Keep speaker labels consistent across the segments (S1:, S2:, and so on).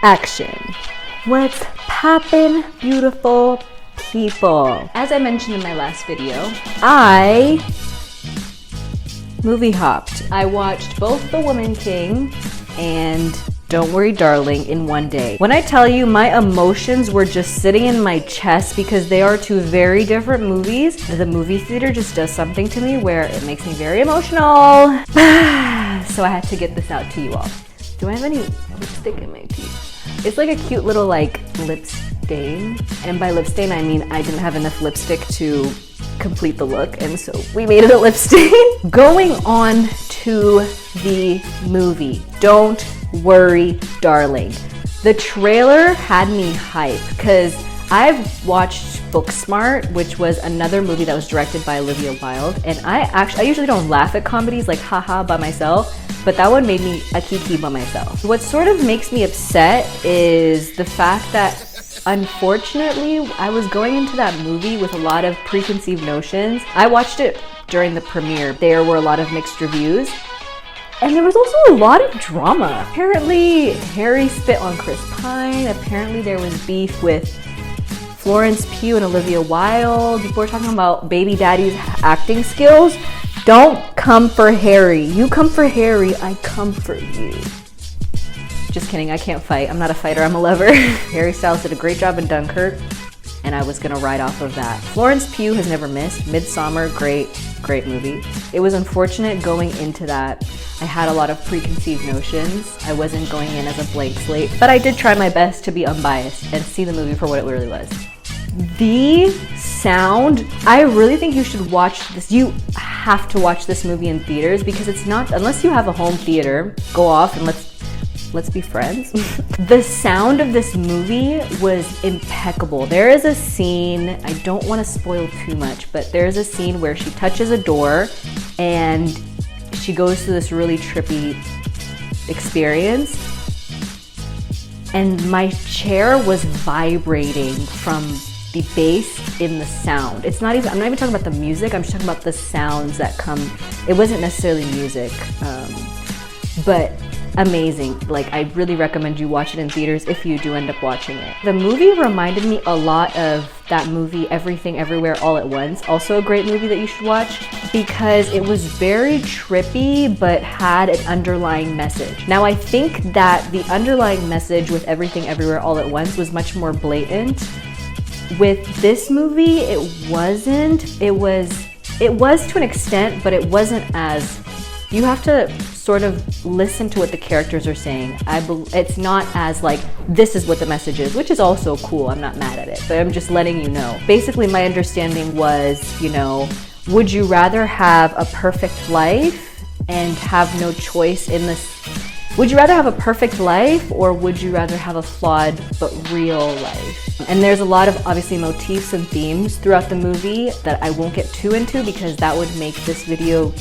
S1: Action. What's poppin', beautiful people? As I mentioned in my last video, I movie hopped. I watched both The Woman King and Don't Worry Darling in one day. When I tell you my emotions were just sitting in my chest because they are two very different movies, the movie theater just does something to me where it makes me very emotional. So I had to get this out to you all. Do I have any lipstick in my teeth? It's like a cute little lip stain. And by lip stain, I mean I didn't have enough lipstick to complete the look, and so we made it a lip stain. Going on to the movie, Don't Worry Darling. The trailer had me hyped because I've watched Booksmart, which was another movie that was directed by Olivia Wilde, and I usually don't laugh at comedies like haha by myself, but that one made me a kiki by myself. What sort of makes me upset is the fact that unfortunately, I was going into that movie with a lot of preconceived notions. I watched it during the premiere. There were a lot of mixed reviews. And there was also a lot of drama. Apparently, Harry spit on Chris Pine. Apparently, there was beef with Florence Pugh and Olivia Wilde. People were talking about baby daddy's acting skills. Don't come for Harry. You come for Harry, I come for you. Just kidding, I can't fight. I'm not a fighter, I'm a lover. Harry Styles did a great job in Dunkirk, and I was gonna ride off of that. Florence Pugh has never missed. Midsommar, great movie. It was unfortunate going into that. I had a lot of preconceived notions. I wasn't going in as a blank slate, but I did try my best to be unbiased and see the movie for what it really was. The sound, I really think you should watch this. You have to watch this movie in theaters because it's not, unless you have a home theater, go off and let's be friends. The sound of this movie was impeccable. There is a scene, I don't want to spoil too much, but there's a scene where she touches a door and she goes through this really trippy experience. And my chair was vibrating from the bass in the sound. I'm not even talking about the music, I'm just talking about the sounds that come. It wasn't necessarily music, but amazing. I really recommend you watch it in theaters if you do end up watching it. The movie reminded me a lot of that movie Everything Everywhere All at Once, also a great movie that you should watch because it was very trippy but had an underlying message. Now I think that the underlying message with Everything Everywhere All at Once was much more blatant. With this movie, it wasn't. It was to an extent, but it wasn't as, you have to sort of listen to what the characters are saying. It's not as this is what the message is, which is also cool. I'm not mad at it, but I'm just letting you know. Basically, my understanding was, would you rather have a perfect life and have no choice in this? Would you rather have a perfect life or would you rather have a flawed but real life? And there's a lot of obviously motifs and themes throughout the movie that I won't get too into because that would make this video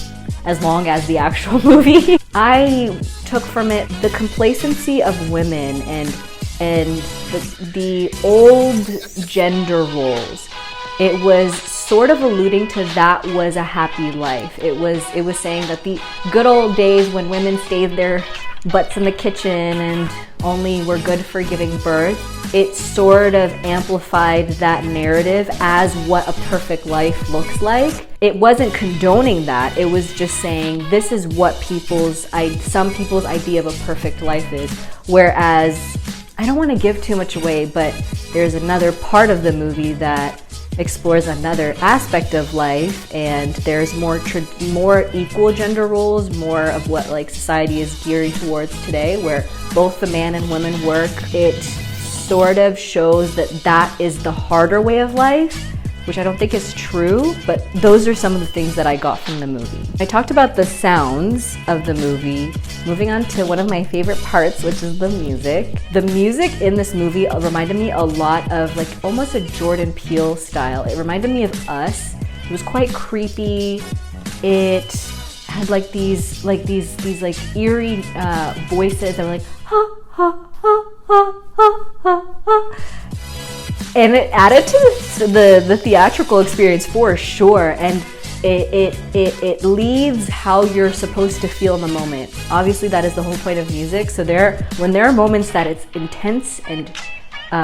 S1: as long as the actual movie. I took from it the complacency of women and the old gender roles. It was sort of alluding to that was a happy life. It was saying that the good old days when women stayed their butts in the kitchen and only were good for giving birth, it sort of amplified that narrative as what a perfect life looks like. It wasn't condoning that, it was just saying this is what some people's idea of a perfect life is. Whereas, I don't want to give too much away, but there's another part of the movie that explores another aspect of life, and there's more equal gender roles, more of what society is gearing towards today, where both the man and women work. It sort of shows that is the harder way of life, which I don't think is true, but those are some of the things that I got from the movie. I talked about the sounds of the movie. Moving on to one of my favorite parts, which is the music. The music in this movie reminded me a lot of almost a Jordan Peele style. It reminded me of Us. It was quite creepy. It had these eerie voices that were ha ha ha ha ha ha ha. And it added to the theatrical experience for sure. And it leaves how you're supposed to feel in the moment. Obviously, that is the whole point of music. So when there are moments that it's intense and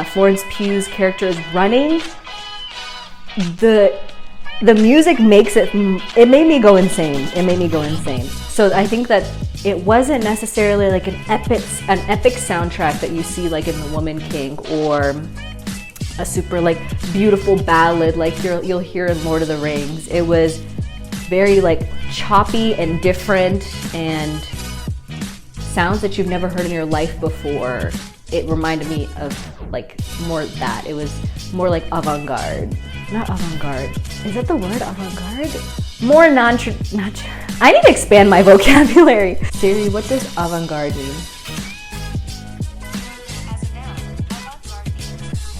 S1: Florence Pugh's character is running, the music makes it made me go insane. It made me go insane. So I think that it wasn't necessarily like an epic soundtrack that you see like in The Woman King, or a super like beautiful ballad like you'll hear in Lord of the Rings. It was very like choppy and different, and sounds that you've never heard in your life before. It reminded me of like more that. It was more like avant-garde. Not avant-garde. Is that the word, avant-garde? More I need to expand my vocabulary. Siri, what does avant-garde mean?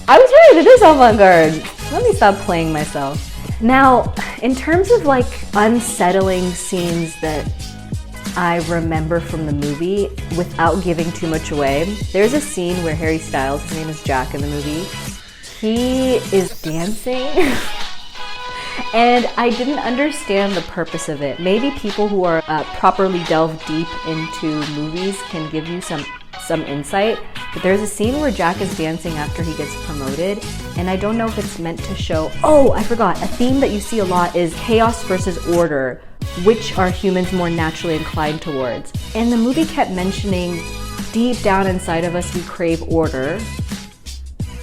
S1: I was right, it is avant-garde. Let me stop playing myself. Now, in terms of like unsettling scenes that I remember from the movie, without giving too much away, there's a scene where Harry Styles, his name is Jack in the movie, he is dancing. And I didn't understand the purpose of it. Maybe people who are properly delved deep into movies can give you some insight. But there's a scene where Jack is dancing after he gets promoted, and I don't know if it's meant to show, oh, I forgot, a theme that you see a lot is chaos versus order. Which are humans more naturally inclined towards? And the movie kept mentioning deep down inside of us we crave order.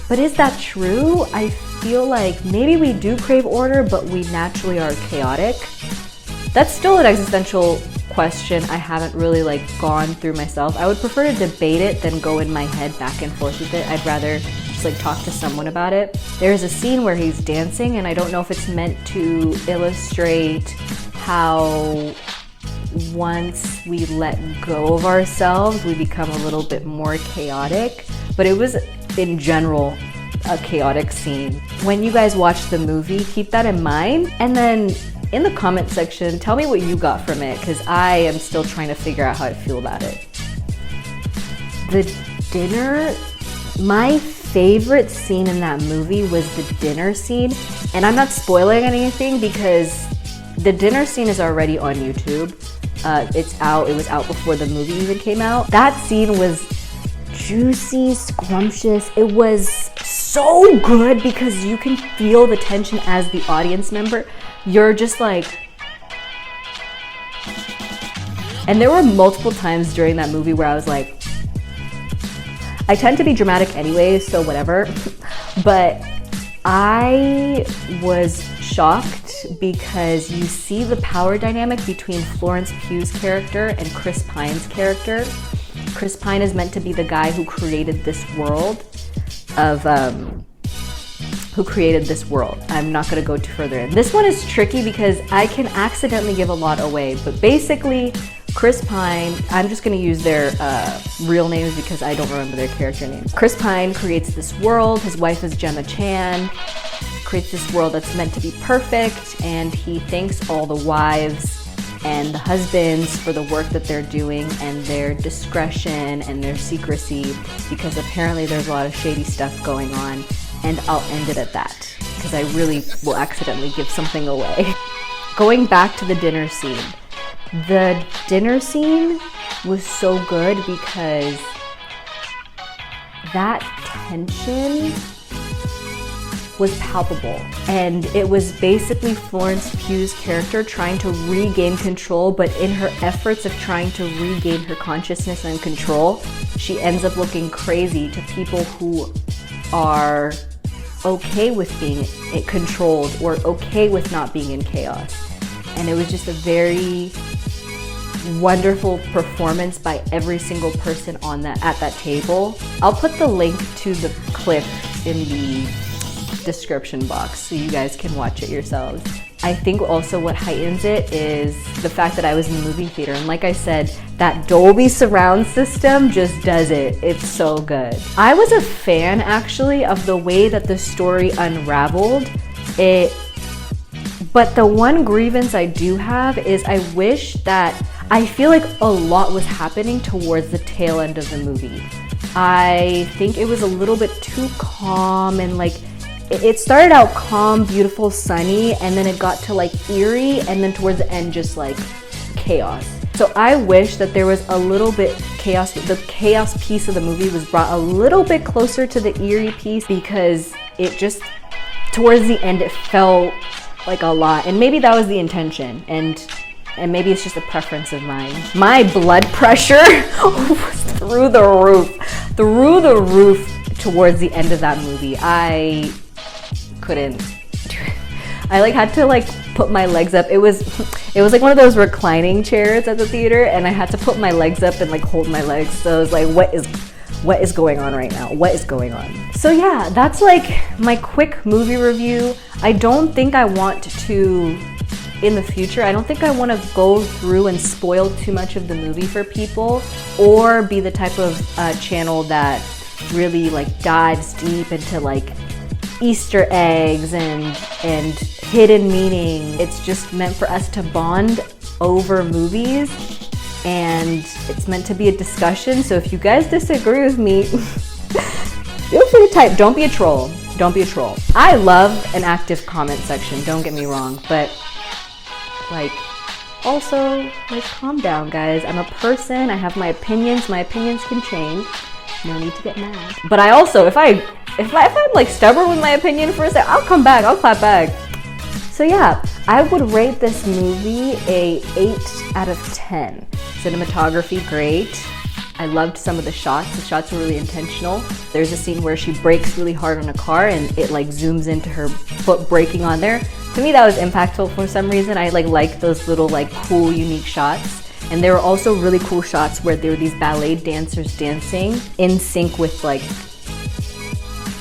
S1: But is that true? I feel like maybe we do crave order, but we naturally are chaotic. That's still an existential question I haven't really like gone through myself. I would prefer to debate it than go in my head back and forth with it. I'd rather just like talk to someone about it. There's a scene where he's dancing, and I don't know if it's meant to illustrate how once we let go of ourselves, we become a little bit more chaotic. But it was, in general, a chaotic scene. When you guys watch the movie, keep that in mind. And then in the comment section, tell me what you got from it, because I am still trying to figure out how I feel about it. The dinner, my favorite scene in that movie was the dinner scene. And I'm not spoiling anything because the dinner scene is already on YouTube. It's out. It was out before the movie even came out. That scene was juicy, scrumptious. It was so good because you can feel the tension as the audience member. You're just like... And there were multiple times during that movie where I was like... I tend to be dramatic anyway, so whatever. But I was shocked because you see the power dynamic between Florence Pugh's character and Chris Pine's character. Chris Pine is meant to be the guy who created this world I'm not gonna go too further in. This one is tricky because I can accidentally give a lot away, but basically Chris Pine, I'm just gonna use their real names because I don't remember their character names. Chris Pine creates this world, his wife is Gemma Chan, creates this world that's meant to be perfect, and he thanks all the wives and the husbands for the work that they're doing and their discretion and their secrecy, because apparently there's a lot of shady stuff going on. And I'll end it at that because I really will accidentally give something away. Going back to the dinner scene. The dinner scene was so good because that tension was palpable, and it was basically Florence Pugh's character trying to regain control, but in her efforts of trying to regain her consciousness and control, she ends up looking crazy to people who are okay with being controlled or okay with not being in chaos. And it was just a very wonderful performance by every single person at that table. I'll put the link to the clip in the description box so you guys can watch it yourselves. I think also what heightens it is the fact that I was in the movie theater, and like I said, that Dolby surround system just does it. It's so good. I was a fan actually of the way that the story unraveled. But the one grievance I do have is I wish that, I feel like a lot was happening towards the tail end of the movie. I think it was a little bit too calm, and like it started out calm, beautiful, sunny, and then it got to like eerie, and then towards the end just like chaos. So I wish that there was a little bit chaos. The chaos piece of the movie was brought a little bit closer to the eerie piece, because it just, towards the end, it felt like a lot. And maybe that was the intention, and maybe it's just a preference of mine. My blood pressure was through the roof towards the end of that movie. I couldn't. I like had to like put my legs up. It was like one of those reclining chairs at the theater, and I had to put my legs up and like hold my legs. So I was like, what is going on right now? What is going on? So yeah, that's like my quick movie review. I don't think I want to, in the future, I don't think I want to go through and spoil too much of the movie for people, or be the type of channel that really like dives deep into like Easter eggs and hidden meaning. It's just meant for us to bond over movies, and it's meant to be a discussion. So if you guys disagree with me, feel free to type. Don't be a troll. Don't be a troll. I love an active comment section, don't get me wrong, but like, also, like, calm down, guys. I'm a person. I have my opinions. My opinions can change. No need to get mad. But I also, if I'm like stubborn with my opinion for a second, I'll come back. I'll clap back. So yeah, I would rate this movie a 8 out of 10. Cinematography, great. I loved some of the shots. The shots were really intentional. There's a scene where she brakes really hard on a car, and it like zooms into her foot braking on there. To me, that was impactful for some reason. I like those little like cool, unique shots. And there were also really cool shots where there were these ballet dancers dancing in sync with like,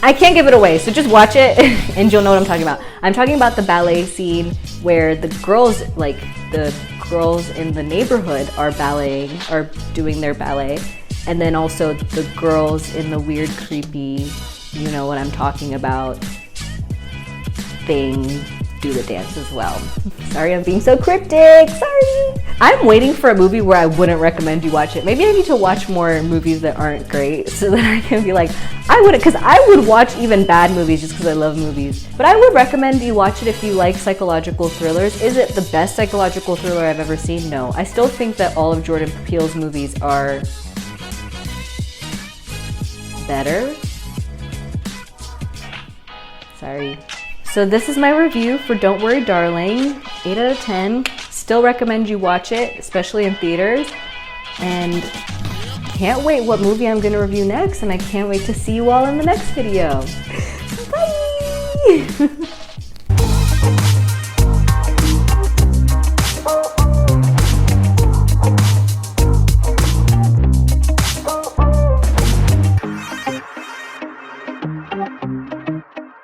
S1: I can't give it away, so just watch it and you'll know what I'm talking about. I'm talking about the ballet scene where the girls in the neighborhood are doing their ballet. And then also the girls in the weird, creepy, you know what I'm talking about, thing do the dance as well. Sorry, I'm being so cryptic, sorry. I'm waiting for a movie where I wouldn't recommend you watch it. Maybe I need to watch more movies that aren't great so that I can be like, because I would watch even bad movies just because I love movies. But I would recommend you watch it if you like psychological thrillers. Is it the best psychological thriller I've ever seen? No. I still think that all of Jordan Peele's movies are better. Sorry. So this is my review for Don't Worry Darling, 8 out of 10. Still recommend you watch it, especially in theaters. And can't wait what movie I'm gonna review next, and I can't wait to see you all in the next video. Bye!